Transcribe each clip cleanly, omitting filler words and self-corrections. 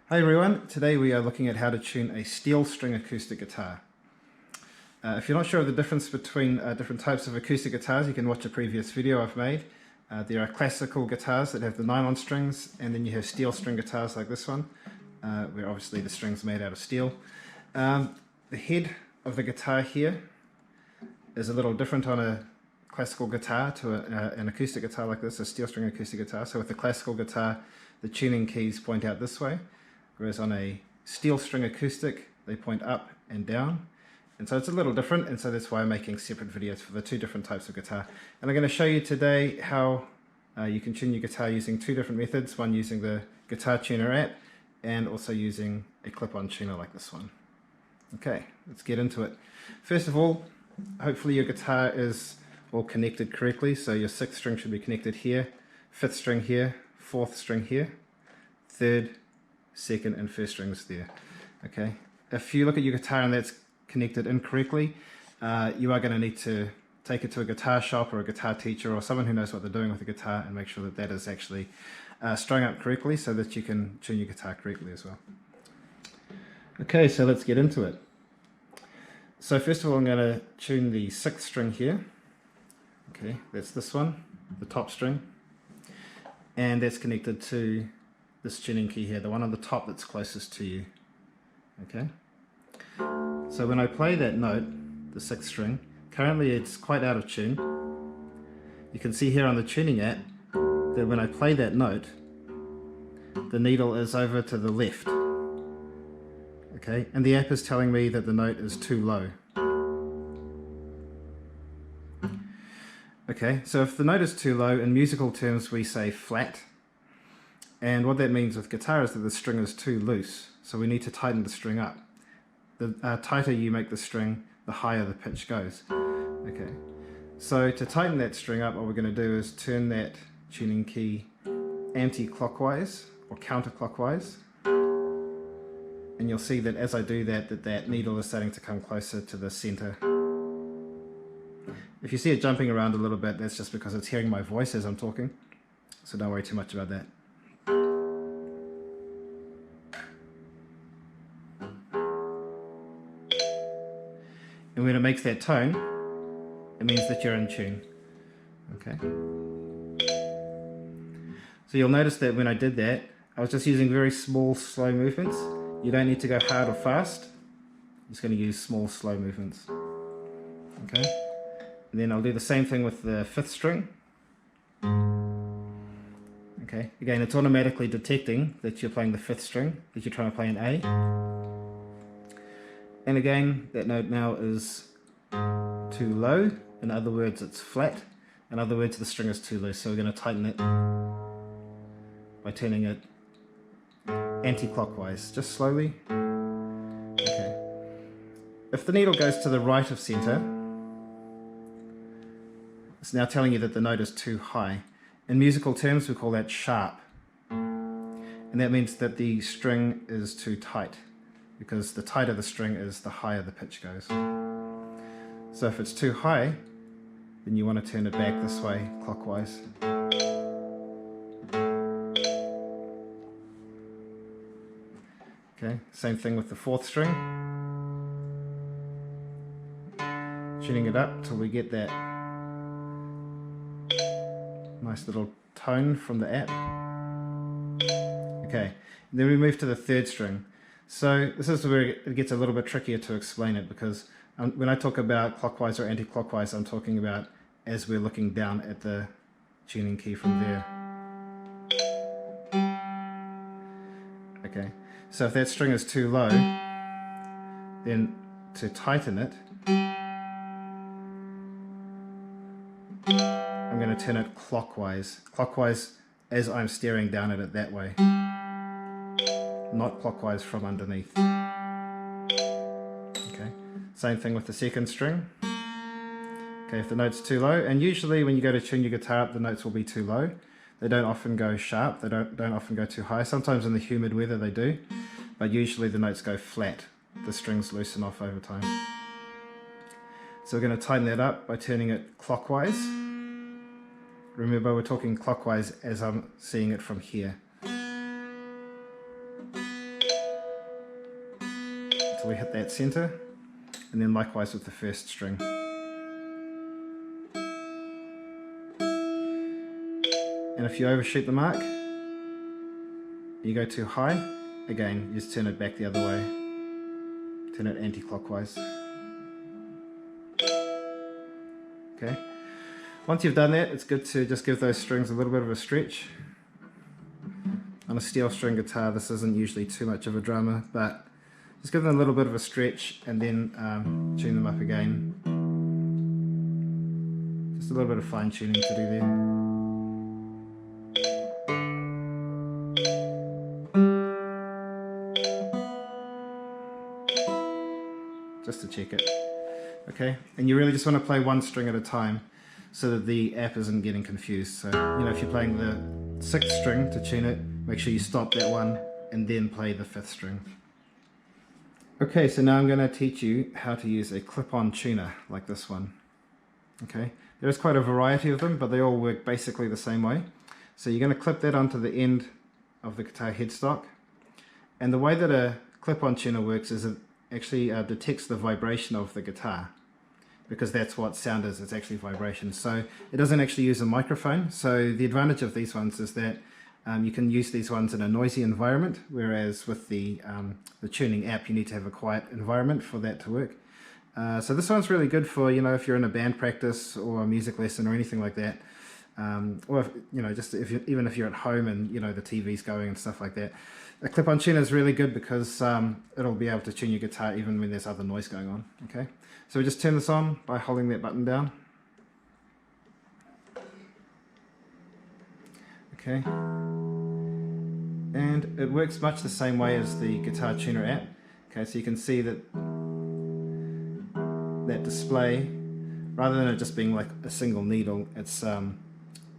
Hi everyone, today we are looking at how to tune a steel string acoustic guitar. If you're not sure of the difference between different types of acoustic guitars, you can watch a previous video I've made. There are classical guitars that have the nylon strings, and then you have steel string guitars like this one, where obviously the string's made out of steel. The head of the guitar here is a little different on a classical guitar to an acoustic guitar like this, a steel string acoustic guitar. So with the classical guitar, the tuning keys point out this way, whereas on a steel string acoustic, they point up and down. And so it's a little different, and so that's why I'm making separate videos for the two different types of guitar. And I'm going to show you today how you can tune your guitar using two different methods, one using the Guitar Tuner app, and also using a clip-on tuner like this one. Okay, let's get into it. First of all, hopefully your guitar is all connected correctly, so your 6th string should be connected here, 5th string here, 4th string here, 3rd, 2nd and 1st strings there. Okay, if you look at your guitar and that's connected incorrectly, you are going to need to take it to a guitar shop or a guitar teacher or someone who knows what they're doing with the guitar and make sure that that is actually strung up correctly so that you can tune your guitar correctly as well. Okay, so let's get into it. So first of all, I'm going to tune the 6th string here. Okay, that's this one, the top string, and that's connected to this tuning key here, the one on the top that's closest to you. Okay, so when I play that note, the 6th string, currently it's quite out of tune. You can see here on the tuning app that when I play that note, the needle is over to the left. Okay, and the app is telling me that the note is too low. Okay, so if the note is too low, in musical terms we say flat. And what that means with guitar is that the string is too loose, so we need to tighten the string up. The tighter you make the string, the higher the pitch goes. Okay, so to tighten that string up, what we're going to do is turn that tuning key anti-clockwise or counterclockwise, and you'll see that as I do that, that needle is starting to come closer to the center. If you see it jumping around a little bit, that's just because it's hearing my voice as I'm talking, so don't worry too much about that. And when it makes that tone, it means that you're in tune. Okay. So you'll notice that when I did that, I was just using very small, slow movements. You don't need to go hard or fast. I'm just going to use small, slow movements. Okay. And then I'll do the same thing with the 5th string. Okay. Again, it's automatically detecting that you're playing the 5th string, that you're trying to play an A. And again, that note now is too low. In other words, it's flat. In other words, the string is too loose. So we're going to tighten it by turning it anti-clockwise, just slowly. Okay. If the needle goes to the right of center, it's now telling you that the note is too high. In musical terms, we call that sharp. And that means that the string is too tight, because the tighter the string is, the higher the pitch goes. So if it's too high, then you want to turn it back this way, clockwise. Okay, same thing with the 4th string. Tuning it up till we get that nice little tone from the app. Okay, and then we move to the 3rd string. So this is where it gets a little bit trickier to explain it, because when I talk about clockwise or anti-clockwise, I'm talking about as we're looking down at the tuning key from there. Okay, so if that string is too low, then to tighten it, I'm going to turn it clockwise. Clockwise as I'm staring down at it that way. Not clockwise from underneath. Okay, same thing with the 2nd string. Okay, if the note's too low, and usually when you go to tune your guitar up, the notes will be too low. They don't often go sharp, they don't often go too high. Sometimes in the humid weather they do, but usually the notes go flat. The strings loosen off over time. So we're going to tighten that up by turning it clockwise. Remember, we're talking clockwise as I'm seeing it from here. until we hit that center, and then likewise with the first string. And if you overshoot the mark, you go too high, again, you just turn it back the other way. Turn it anti-clockwise. Okay. Once you've done that, it's good to just give those strings a little bit of a stretch. On a steel string guitar, this isn't usually too much of a drama, but just give them a little bit of a stretch and then tune them up again. Just a little bit of fine tuning to do there. Just to check it. Okay, and you really just want to play one string at a time so that the app isn't getting confused. So, you know, if you're playing the 6th string to tune it, make sure you stop that one and then play the 5th string. Okay, so now I'm going to teach you how to use a clip-on tuner like this one. Okay, there's quite a variety of them, but they all work basically the same way. So you're going to clip that onto the end of the guitar headstock, and the way that a clip-on tuner works is it actually detects the vibration of the guitar, because that's what sound is, it's actually vibration. So it doesn't actually use a microphone. So the advantage of these ones is that you can use these ones in a noisy environment, whereas with the tuning app you need to have a quiet environment for that to work. So this one's really good for, you know, if you're in a band practice or a music lesson or anything like that, or if, you know, just even if you're at home and, you know, the TV's going and stuff like that. A clip-on tuner is really good because it'll be able to tune your guitar even when there's other noise going on. Okay, so we just turn this on by holding that button down. Okay, and it works much the same way as the Guitar Tuner app. Okay, so you can see that that display, rather than it just being like a single needle, it's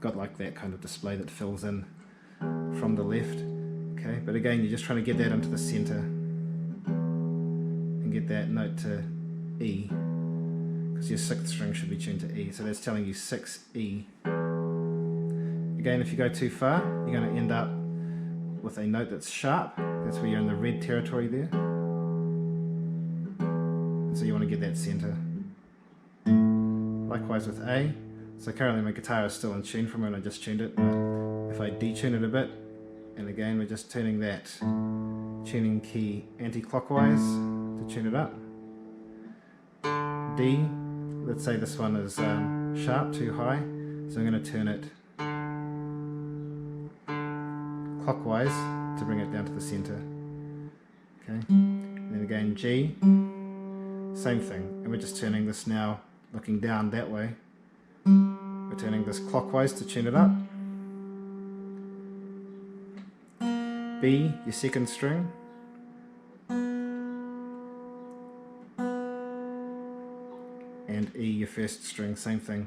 got like that kind of display that fills in from the left. Okay, but again, you're just trying to get that into the center and get that note to E, because your 6th string should be tuned to E, so that's telling you 6E. Again, if you go too far, you're going to end up with a note that's sharp. That's where you're in the red territory there. And so you want to get that center. Likewise with A. So currently my guitar is still in tune from when I just tuned it, but if I detune it a bit, and again we're just turning that tuning key anti-clockwise to tune it up. D, let's say this one is sharp, too high, so I'm going to turn it clockwise to bring it down to the center. Okay, and then again G, same thing, and we're just turning this now looking down that way. We're turning this clockwise to tune it up. B, your 2nd string. And E, your 1st string, same thing.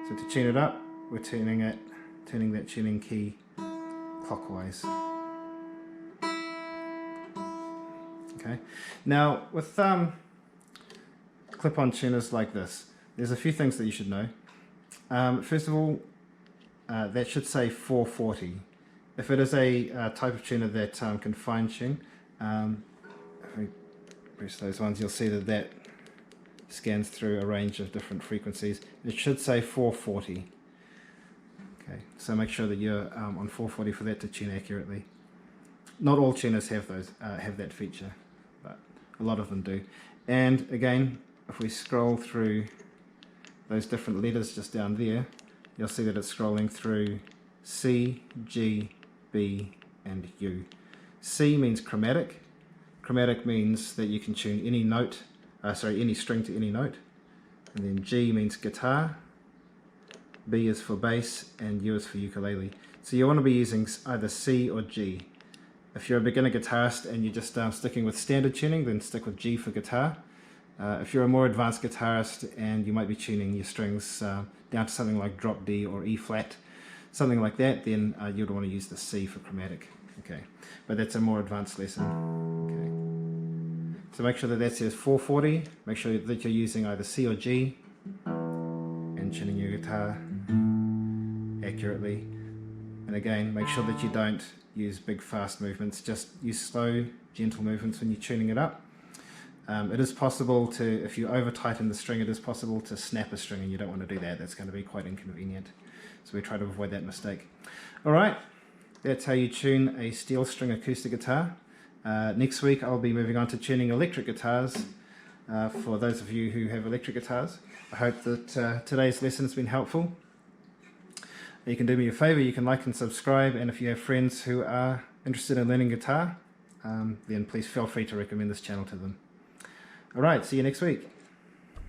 So to tune it up, we're turning that tuning key clockwise. Okay. Now with clip-on tuners like this, there's a few things that you should know. First of all, that should say 440. If it is a type of tuner that can fine tune, if we press those ones, you'll see that that scans through a range of different frequencies. It should say 440. Okay, so make sure that you're on 440 for that to tune accurately. Not all tuners have those have that feature, but a lot of them do. And again, if we scroll through those different letters just down there, you'll see that it's scrolling through C, G, B, and U. C means chromatic. Chromatic means that you can tune any note, any string to any note. And then G means guitar, B is for bass, and U is for ukulele. So you want to be using either C or G. If you're a beginner guitarist and you're just sticking with standard tuning, then stick with G for guitar. If you're a more advanced guitarist and you might be tuning your strings down to something like drop D or E flat, something like that, then you'd want to use the C for chromatic. Okay, but that's a more advanced lesson. Okay, so make sure that that says 440. Make sure that you're using either C or G and tuning your guitar accurately. And again, make sure that you don't use big fast movements. Just use slow, gentle movements when you're tuning it up. It is possible to, if you over tighten the string, it is possible to snap a string, and you don't want to do that. That's going to be quite inconvenient. So we try to avoid that mistake. All right, that's how you tune a steel string acoustic guitar. Next week I'll be moving on to tuning electric guitars for those of you who have electric guitars. I hope that today's lesson has been helpful. You can do me a favor, you can like and subscribe, and if you have friends who are interested in learning guitar, then please feel free to recommend this channel to them. Alright, see you next week.